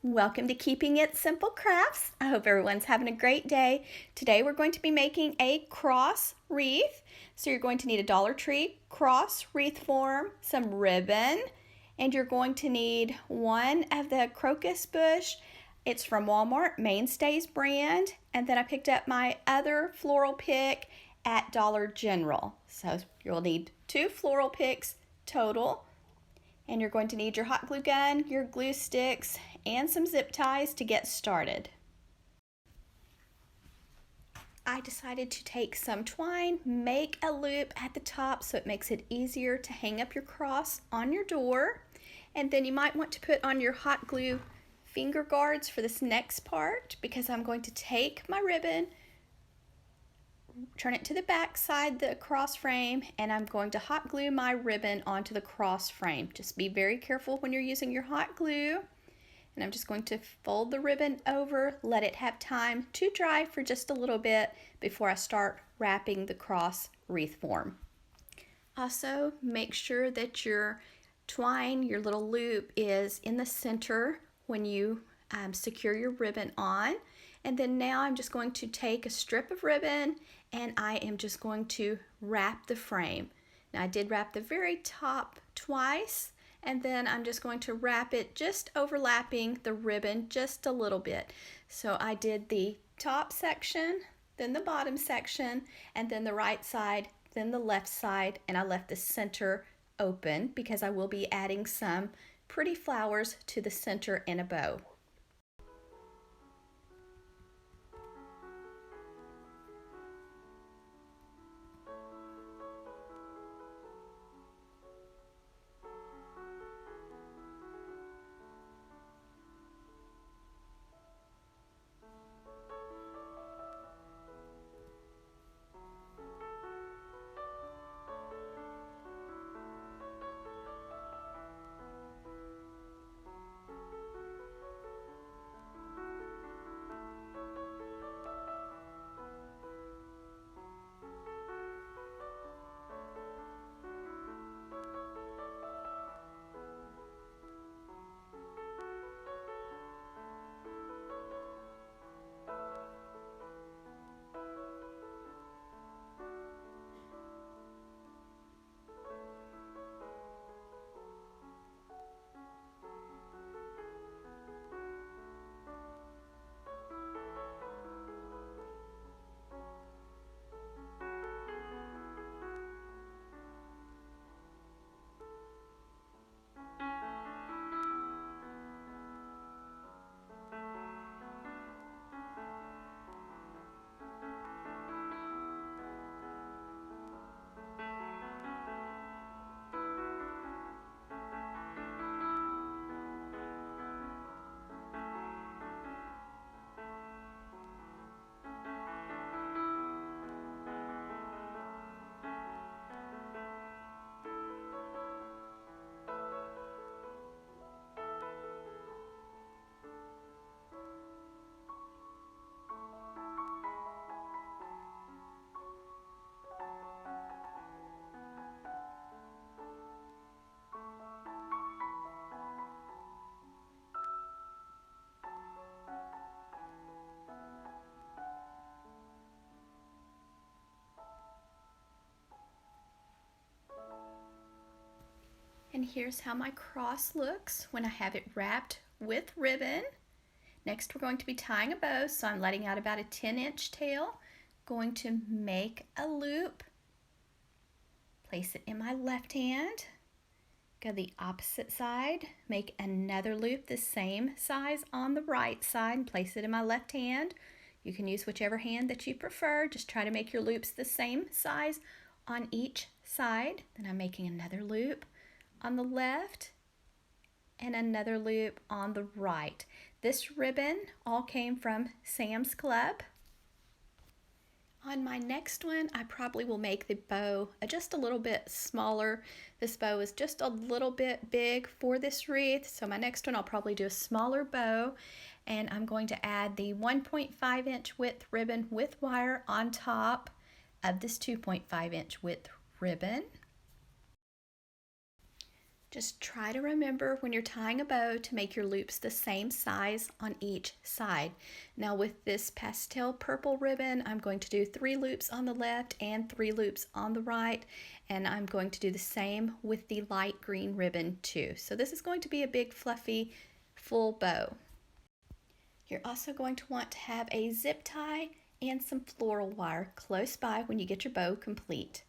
Welcome to Keeping It Simple Crafts. I hope everyone's having a great day. Today we're going to be making a cross wreath. So you're going to need a Dollar Tree cross wreath form, some ribbon, and you're going to need one of the crocus bush. It's from Walmart, Mainstays brand, and then I picked up my other floral pick at Dollar General. So you'll need 2 floral picks total. And you're going to need your hot glue gun, your glue sticks, and some zip ties to get started. I decided to take some twine, make a loop at the top so it makes it easier to hang up your cross on your door. And then you might want to put on your hot glue finger guards for this next part, because I'm going to take my ribbon, turn it to the back side, the cross frame, and I'm going to hot glue my ribbon onto the cross frame. Just be very careful when you're using your hot glue. And I'm just going to fold the ribbon over, let it have time to dry for just a little bit before I start wrapping the cross wreath form. Also, make sure that your twine, your little loop, is in the center when you secure your ribbon on. And then now I'm just going to take a strip of ribbon and I am just going to wrap the frame. Now I did wrap the very top twice, and then I'm just going to wrap it just overlapping the ribbon just a little bit. So I did the top section, then the bottom section, and then the right side, then the left side, and I left the center open because I will be adding some pretty flowers to the center in a bow. And here's how my cross looks when I have it wrapped with ribbon. Next we're going to be tying a bow, so I'm letting out about a 10-inch tail. Going to make a loop, place it in my left hand, go the opposite side, make another loop the same size on the right side and place it in my left hand. You can use whichever hand that you prefer, just try to make your loops the same size on each side. Then I'm making another loop on the left and another loop on the right. This ribbon all came from Sam's Club. On my next one, I probably will make the bow just a little bit smaller. This bow is just a little bit big for this wreath, so my next one I'll probably do a smaller bow, and I'm going to add the 1.5-inch width ribbon with wire on top of this 2.5-inch width ribbon. Just try to remember when you're tying a bow to make your loops the same size on each side. Now with this pastel purple ribbon, I'm going to do 3 loops on the left and 3 loops on the right, and I'm going to do the same with the light green ribbon too. So this is going to be a big fluffy full bow. You're also going to want to have a zip tie and some floral wire close by when you get your bow complete.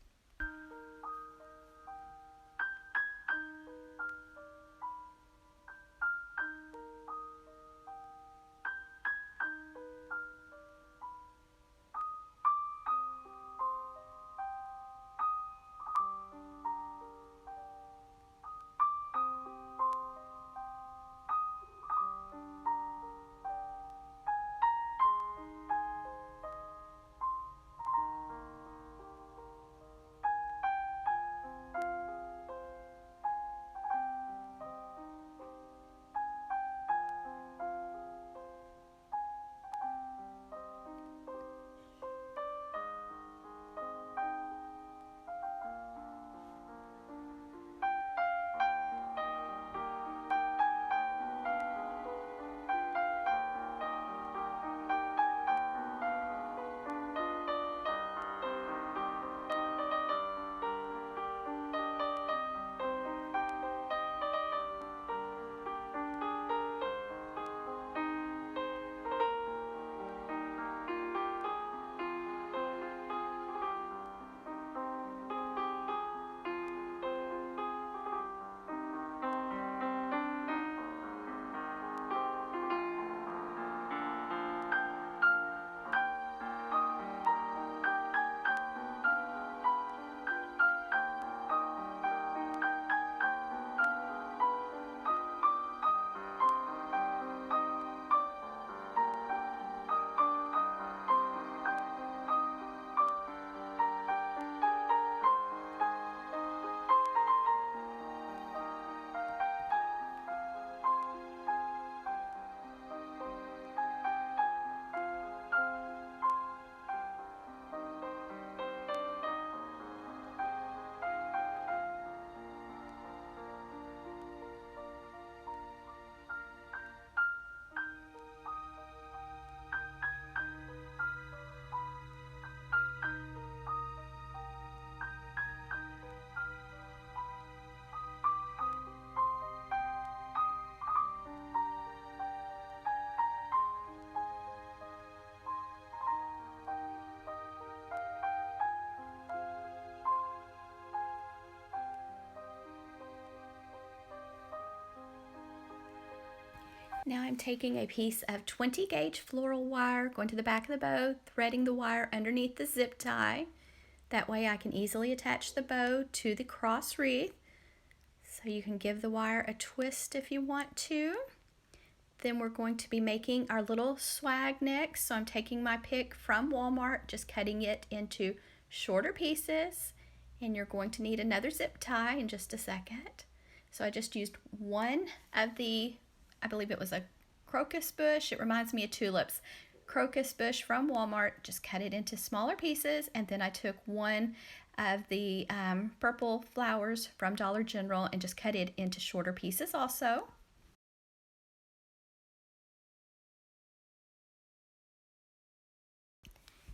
Now I'm taking a piece of 20 gauge floral wire, going to the back of the bow, threading the wire underneath the zip tie. That way I can easily attach the bow to the cross wreath. So you can give the wire a twist if you want to. Then we're going to be making our little swag next. So I'm taking my pick from Walmart, just cutting it into shorter pieces. And you're going to need another zip tie in just a second. So I just used one of the, I believe it was a crocus bush. It reminds me of tulips. Crocus bush from Walmart, just cut it into smaller pieces, and then I took one of the purple flowers from Dollar General and just cut it into shorter pieces also.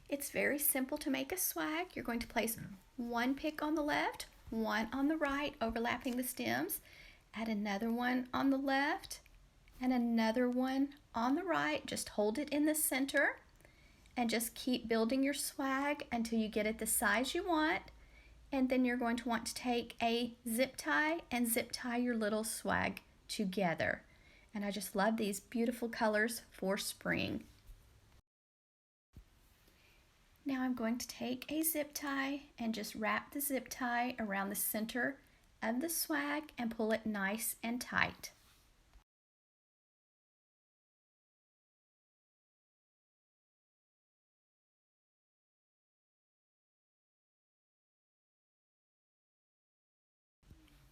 It's very simple to make a swag. You're going to place one pick on the left, one on the right, overlapping the stems, add another one on the left, and another one on the right. Just hold it in the center and just keep building your swag until you get it the size you want. And then you're going to want to take a zip tie and zip tie your little swag together. And I just love these beautiful colors for spring. Now I'm going to take a zip tie and just wrap the zip tie around the center of the swag and pull it nice and tight.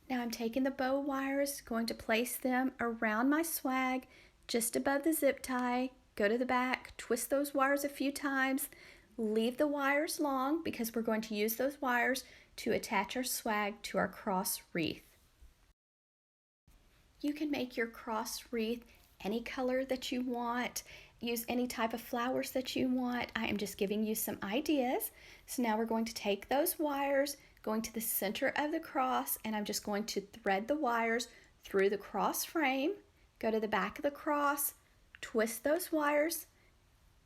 Now I'm taking the bow wires, going to place them around my swag just above the zip tie, go to the back, twist those wires a few times, leave the wires long because we're going to use those wires to attach our swag to our cross wreath. You can make your cross wreath any color that you want. Use any type of flowers that you want. I am just giving you some ideas. So now we're going to take those wires, going to the center of the cross, and I'm just going to thread the wires through the cross frame, go to the back of the cross, twist those wires,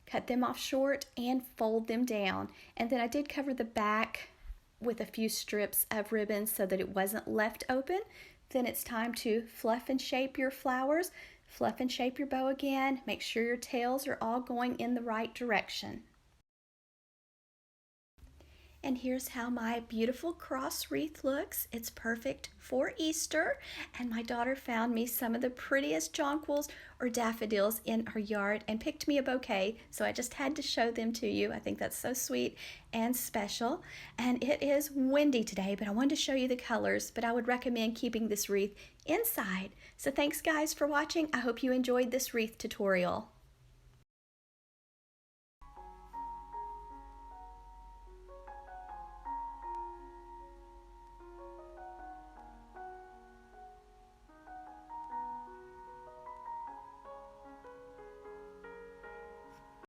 cut them off short, and fold them down. And then I did cover the back with a few strips of ribbon so that it wasn't left open. Then it's time to fluff and shape your flowers, fluff and shape your bow again. Make sure your tails are all going in the right direction. And here's how my beautiful cross wreath looks. It's perfect for Easter. And my daughter found me some of the prettiest jonquils or daffodils in our yard and picked me a bouquet. So I just had to show them to you. I think that's so sweet and special. And it is windy today, but I wanted to show you the colors. But I would recommend keeping this wreath inside. So thanks guys for watching. I hope you enjoyed this wreath tutorial.